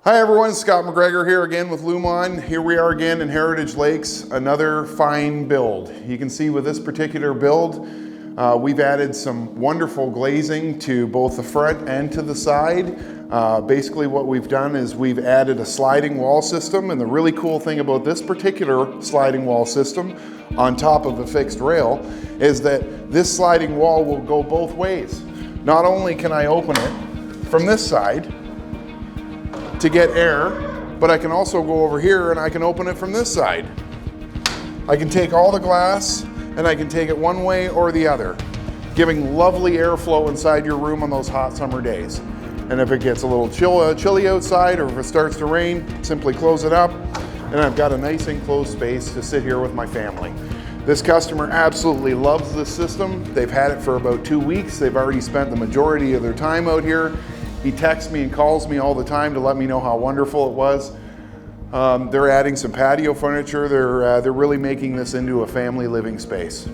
Hi everyone, Scott McGregor here again with Lumon. Here we are again in Heritage Lakes, another fine build. You can see with this particular build, we've added some wonderful glazing to both the front and to the side. Basically what we've done is we've added a sliding wall system, and the really cool thing about this particular sliding wall system on top of a fixed rail is that this sliding wall will go both ways. Not only can I open it from this side to get air, but I can also go over here and I can open it from this side. I can take all the glass and I can take it one way or the other, giving lovely airflow inside your room on those hot summer days. And if it gets a little chilly outside, or if it starts to rain, simply close it up and I've got a nice enclosed space to sit here with my family. This customer absolutely loves this system. They've had it for about 2 weeks. They've already spent the majority of their time out here. He texts me and calls me all the time to let me know how wonderful it was. They're adding some patio furniture. They're really making this into a family living space.